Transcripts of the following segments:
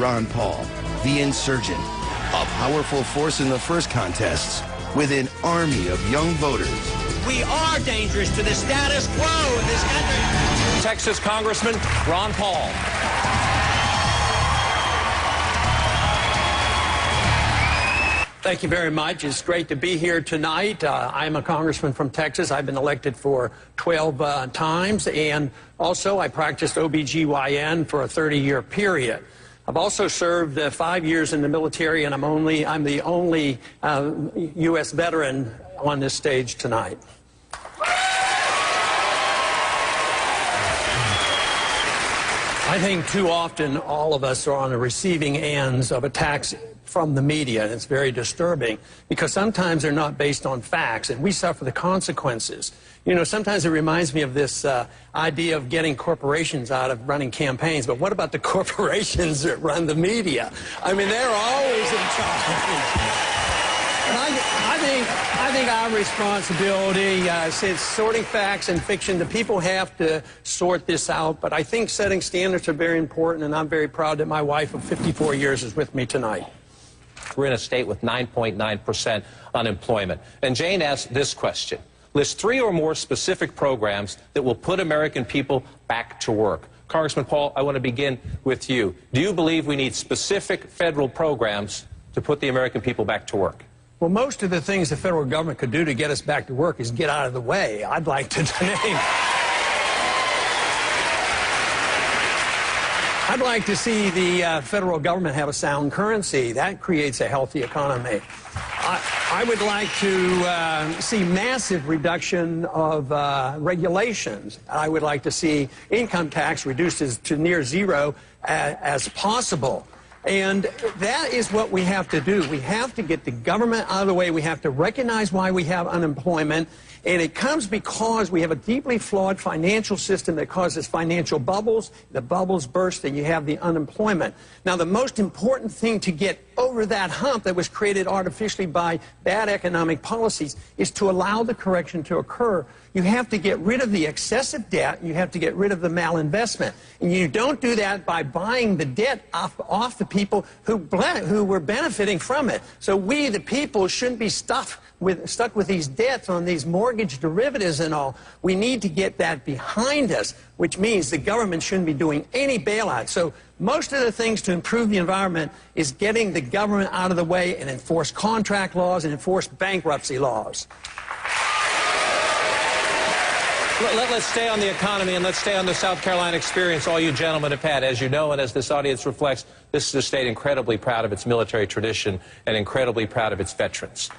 Ron Paul, the insurgent, a powerful force in the first contests with an army of young voters. We are dangerous to the status quo in this country. Texas Congressman Ron Paul. Thank you very much. It's great to be here tonight. I'm a congressman from Texas. I've been elected for 12 times, and also I practiced OBGYN for a 30-year period. I've also served 5 years in the military, and I'm the only U.S. veteran on this stage tonight. I think too often all of us are on the receiving ends of attacks from the media, and it's very disturbing because sometimes they're not based on facts, and we suffer the consequences. You know, sometimes it reminds me of this idea of getting corporations out of running campaigns, but what about the corporations that run the media? I mean, they're always in charge. And I think our responsibility, since sorting facts and fiction, the people have to sort this out, but I think setting standards are very important, and I'm very proud that my wife of 54 years is with me tonight. We're in a state with 9.9% unemployment. And Jane asked this question. List 3 or more specific programs that will put American people back to work. Congressman Paul, I want to begin with you. Do you believe we need specific federal programs to put the American people back to work? Well, most of the things the federal government could do to get us back to work is get out of the way. I'd like to name. I'd like to see the federal government have a sound currency. That creates a healthy economy. I would like to see massive reduction of regulations. I would like to see income tax reduced to near zero as possible. And that is what we have to do. We have to get the government out of the way. We have to recognize why we have unemployment. And it comes because we have a deeply flawed financial system that causes financial bubbles. The bubbles burst and you have the unemployment. Now, the most important thing to get over that hump that was created artificially by bad economic policies is to allow the correction to occur. You have to get rid of the excessive debt. You have to get rid of the malinvestment. And you don't do that by buying the debt off the people who were benefiting from it. So we, the people, shouldn't be stuck with these debts on these mortgage derivatives and all. We need to get that behind us, which means the government shouldn't be doing any bailout. So most of the things to improve the environment is getting the government out of the way and enforce contract laws and enforce bankruptcy laws. Let's stay on the economy and let's stay on the South Carolina experience all you gentlemen have had. As you know, and as this audience reflects, this is a state incredibly proud of its military tradition and incredibly proud of its veterans.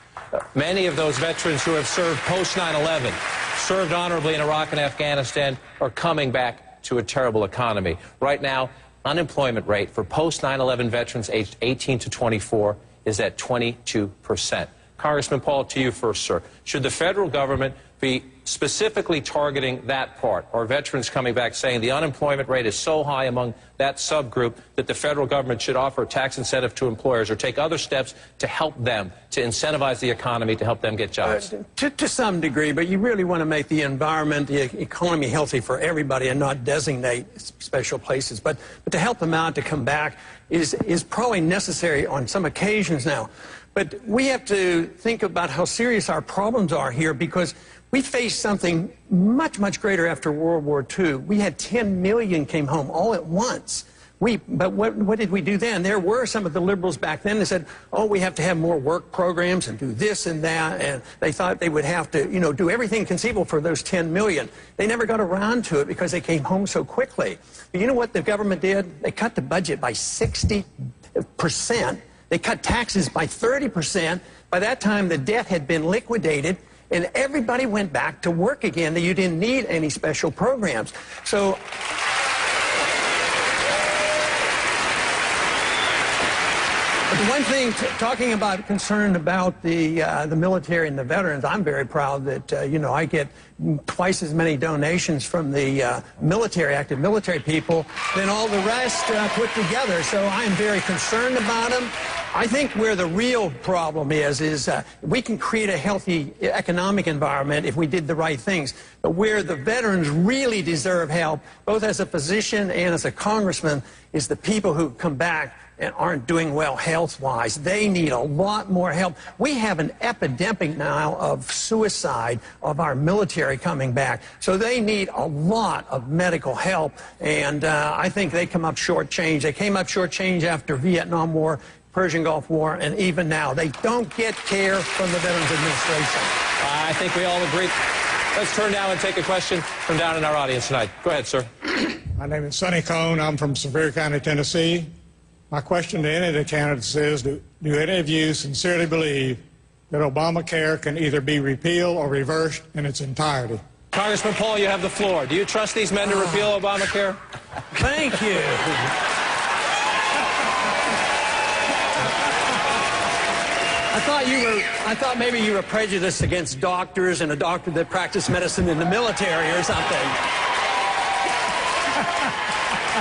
Many of those veterans who have served post 9/11, served honorably in Iraq and Afghanistan, are coming back to a terrible economy. Right now, unemployment rate for post 9/11 veterans aged 18 to 24 is at 22%. Congressman Paul, to you first, sir. Should the federal government be specifically targeting that part, or veterans coming back saying the unemployment rate is so high among that subgroup that the federal government should offer a tax incentive to employers or take other steps to help them, to incentivize the economy, to help them get jobs? To some degree, but you really want to make the environment, the economy healthy for everybody and not designate special places. But to help them out to come back is probably necessary on some occasions now. But we have to think about how serious our problems are here, because we faced something much, much greater after World War II. We had 10 million came home all at once. But what did we do then? There were some of the liberals back then that said, oh, we have to have more work programs and do this and that, and they thought they would have to, do everything conceivable for those 10 million. They never got around to it because they came home so quickly. But you know what the government did? They cut the budget by 60%. They cut taxes by 30%. By that time, the debt had been liquidated, and everybody went back to work again. That you didn't need any special programs. So but the one thing, talking about concern about the military and the veterans, I'm very proud that, I get twice as many donations from the active military people than all the rest put together. So I'm very concerned about them. I think where the real problem is we can create a healthy economic environment if we did the right things. But where the veterans really deserve help, both as a physician and as a congressman, is the people who come back and aren't doing well health-wise. They need a lot more help. We have an epidemic now of suicide of our military coming back. So they need a lot of medical help, and I think they come up shortchanged. They came up shortchanged after Vietnam War, Persian Gulf War, and even now. They don't get care from the Veterans Administration. I think we all agree. Let's turn now and take a question from down in our audience tonight. Go ahead, sir. My name is Sonny Cohn. I'm from Sevier County, Tennessee. My question to any of the candidates is, do any of you sincerely believe that Obamacare can either be repealed or reversed in its entirety? Congressman Paul, you have the floor. Do you trust these men to repeal Obamacare? Thank you. I thought maybe you were prejudiced against doctors and a doctor that practiced medicine in the military or something.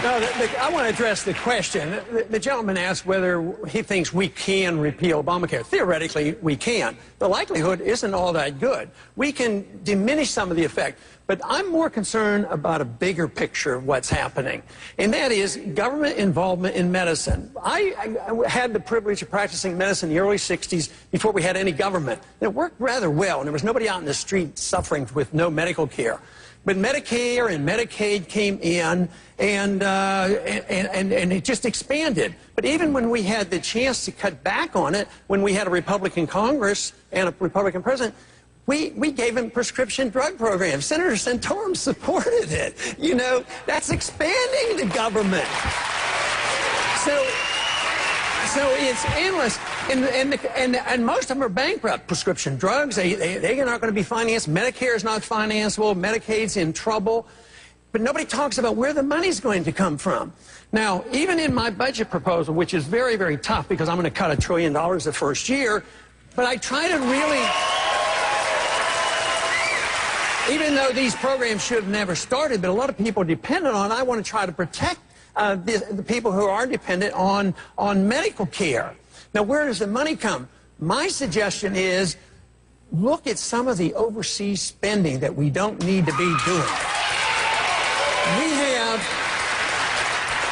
No, I want to address the question. The gentleman asked whether he thinks we can repeal Obamacare. Theoretically, we can. The likelihood isn't all that good. We can diminish some of the effect. But I'm more concerned about a bigger picture of what's happening, and that is government involvement in medicine. I had the privilege of practicing medicine in the early 60s before we had any government. And it worked rather well, and there was nobody out in the street suffering with no medical care. But Medicare and Medicaid came in, and it just expanded. But even when we had the chance to cut back on it, when we had a Republican Congress and a Republican president, we gave him prescription drug programs. Senator Santorum supported it. You know, that's expanding the government. So it's endless, and most of them are bankrupt. Prescription drugs, they're not going to be financed. Medicare is not financeable. Medicaid's in trouble. But nobody talks about where the money's going to come from. Now, even in my budget proposal, which is very, very tough because I'm going to cut $1 trillion the first year, but I try to really, even though these programs should have never started, but a lot of people are dependent on, I want to try to protect the people who are dependent on medical care. Now, where does the money come? My suggestion is look at some of the overseas spending that we don't need to be doing.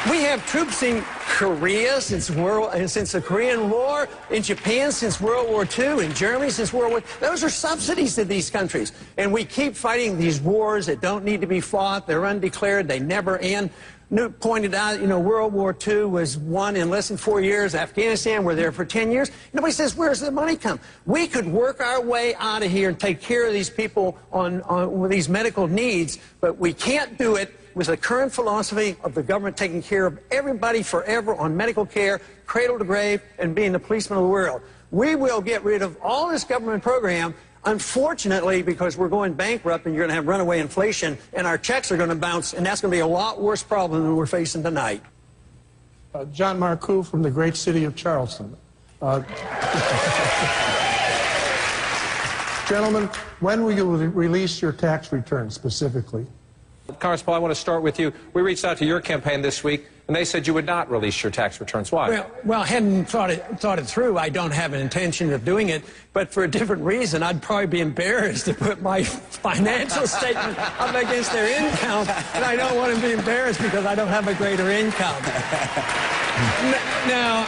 We have troops in Korea since the Korean War, in Japan since World War II, in Germany since World War II. Those are subsidies to these countries. And we keep fighting these wars that don't need to be fought. They're undeclared. They never end. Newt pointed out, you know, World War II was won in less than 4 years. Afghanistan, we're there for 10 years. Nobody says, where's the money come? We could work our way out of here and take care of these people with these medical needs, but we can't do it with the current philosophy of the government taking care of everybody forever on medical care, cradle to grave, and being the policeman of the world. We will get rid of all this government program. Unfortunately, because we're going bankrupt and you're going to have runaway inflation and our checks are going to bounce, and that's going to be a lot worse problem than we're facing tonight. John Marcoux from the great city of Charleston. Gentlemen, when will you release your tax return specifically? Congressman Paul, I want to start with you. We reached out to your campaign this week, and they said you would not release your tax returns. Why? Well, I hadn't thought it through. I don't have an intention of doing it, but for a different reason. I'd probably be embarrassed to put my financial statement up against their income, and I don't want to be embarrassed because I don't have a greater income. Now,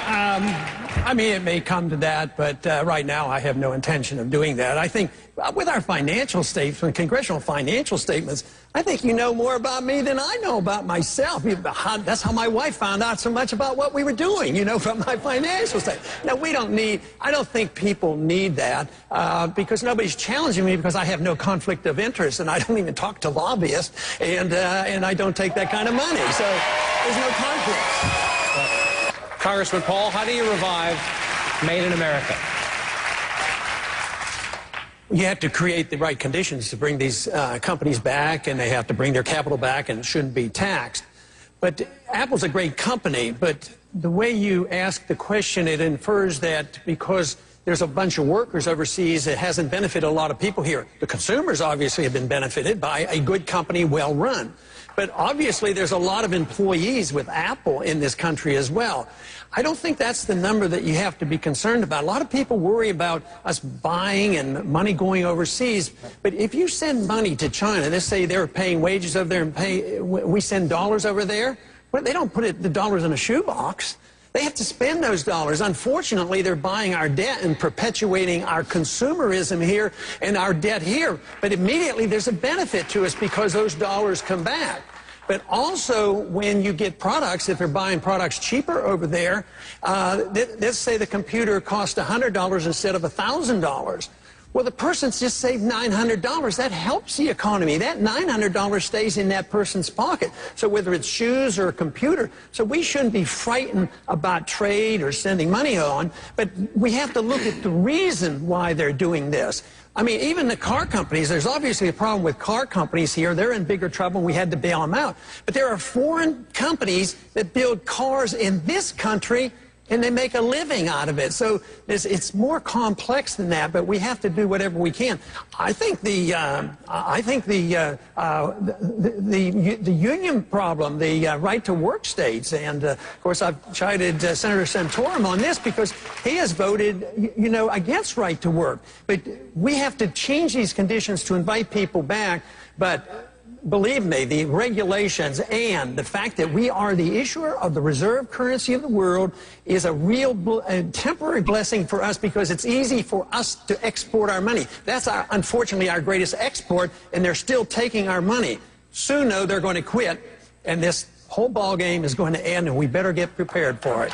I mean, it may come to that, but right now I have no intention of doing that. I think with our financial statements, congressional financial statements, I think you know more about me than I know about myself. That's how my wife found out so much about what we were doing, you know, from my financial statement. Now, I don't think people need that because nobody's challenging me because I have no conflict of interest, and I don't even talk to lobbyists, and I don't take that kind of money. So there's no conflict. Congressman Paul, how do you revive Made in America? You have to create the right conditions to bring these companies back, and they have to bring their capital back and shouldn't be taxed. But Apple's a great company, but the way you ask the question, it infers that because there's a bunch of workers overseas, it hasn't benefited a lot of people here. The consumers obviously have been benefited by a good company, well run. But obviously, there's a lot of employees with Apple in this country as well. I don't think that's the number that you have to be concerned about. A lot of people worry about us buying and money going overseas. But if you send money to China, let's say they're paying wages over there and we send dollars over there, well, they don't put the dollars in a shoebox. They have to spend those dollars. Unfortunately, they're buying our debt and perpetuating our consumerism here and our debt here. But immediately there's a benefit to us because those dollars come back. But also, when you get products, if they're buying products cheaper over there, let's say the computer cost $100 instead of $1,000. Well, the person's just saved $900. That helps the economy. That $900 stays in that person's pocket. So whether it's shoes or a computer, so we shouldn't be frightened about trade or sending money on, but we have to look at the reason why they're doing this. I mean, even the car companies, there's obviously a problem with car companies here. They're in bigger trouble. We had to bail them out. But there are foreign companies that build cars in this country, and they make a living out of it. So it's more complex than that, but we have to do whatever we can. I think the union problem, the right-to-work states, and of course I've chided Senator Santorum on this because he has voted, you know, against right-to-work. But we have to change these conditions to invite people back. But believe me, the regulations and the fact that we are the issuer of the reserve currency of the world is a real temporary blessing for us because it's easy for us to export our money. That's, unfortunately, our greatest export, and they're still taking our money. Soon, though, they're going to quit, and this whole ball game is going to end, and we better get prepared for it.